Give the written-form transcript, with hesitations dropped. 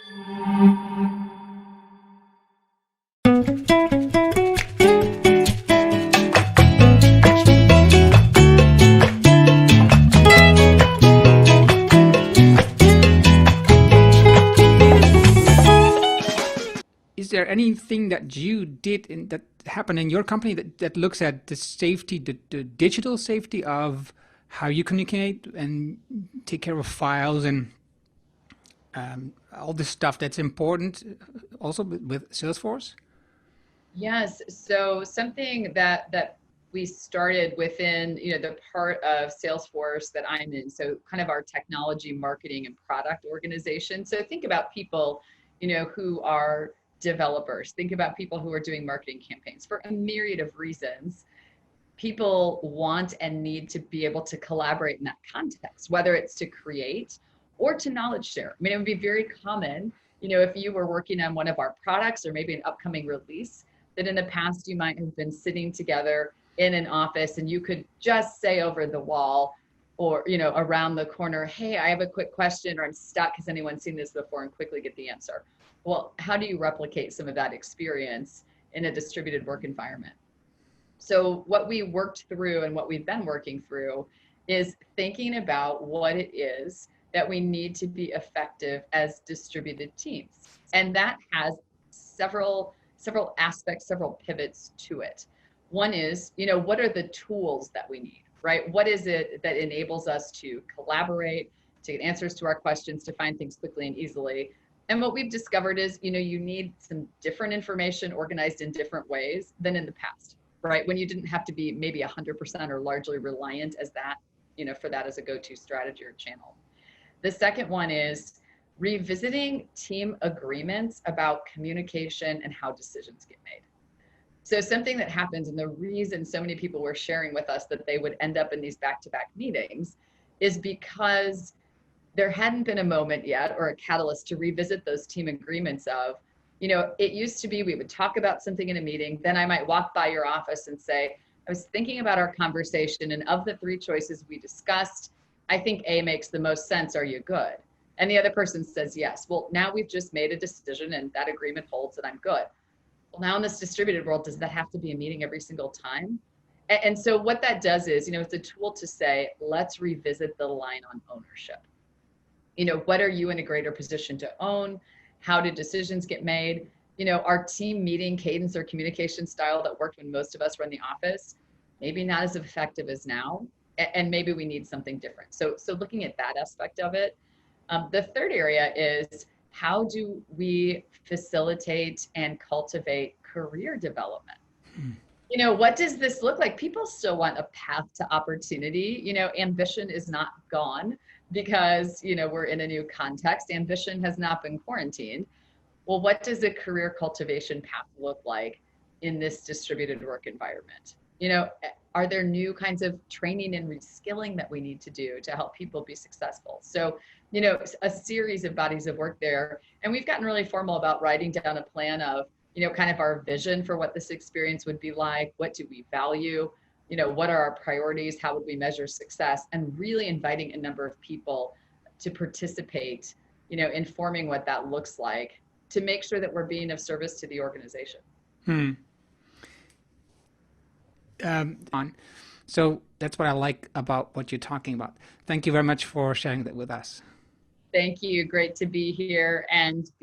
Is there anything that you did that happened in your company that looks at the safety, the digital safety of how you communicate and take care of files and all this stuff that's important also with Salesforce? Yes. So something that we started within, the part of Salesforce that I'm in, so kind of our technology, marketing, and product organization. So think about people, who are developers. Think about people who are doing marketing campaigns for a myriad of reasons. People want and need to be able to collaborate in that context, whether it's to create or to knowledge share. I mean, it would be very common, if you were working on one of our products or maybe an upcoming release, that in the past you might have been sitting together in an office and you could just say over the wall or, around the corner, hey, I have a quick question, or I'm stuck. Has anyone seen this before? And quickly get the answer. Well, how do you replicate some of that experience in a distributed work environment? So what we worked through and what we've been working through is thinking about what it is that we need to be effective as distributed teams. And that has several aspects, several pivots to it. One is, what are the tools that we need, right? What is it that enables us to collaborate, to get answers to our questions, to find things quickly and easily? And what we've discovered is, you need some different information organized in different ways than in the past, right? When you didn't have to be maybe 100% or largely reliant as that, for that as a go-to strategy or channel. The second one is revisiting team agreements about communication and how decisions get made. So something that happens, and the reason so many people were sharing with us that they would end up in these back-to-back meetings is because there hadn't been a moment yet or a catalyst to revisit those team agreements of, it used to be we would talk about something in a meeting, then I might walk by your office and say, I was thinking about our conversation, and of the 3 choices we discussed, I think A makes the most sense. Are you good? And the other person says yes. Well, now we've just made a decision and that agreement holds and I'm good. Well, now in this distributed world, does that have to be a meeting every single time? And so what that does is, it's a tool to say, let's revisit the line on ownership. What are you in a greater position to own? How do decisions get made? Our team meeting cadence or communication style that worked when most of us were in the office, maybe not as effective as now, and maybe we need something different. So looking at that aspect of it. The third area is, how do we facilitate and cultivate career development? What does this look like? People still want a path to opportunity. Ambition is not gone because, we're in a new context. Ambition has not been quarantined. Well, what does a career cultivation path look like in this distributed work environment? Are there new kinds of training and reskilling that we need to do to help people be successful? So, a series of bodies of work there. And we've gotten really formal about writing down a plan of, kind of our vision for what this experience would be like. What do we value? What are our priorities? How would we measure success? And really inviting a number of people to participate, informing what that looks like to make sure that we're being of service to the organization. So that's what I like about what you're talking about. Thank you very much for sharing that with us. Thank you. Great to be here. And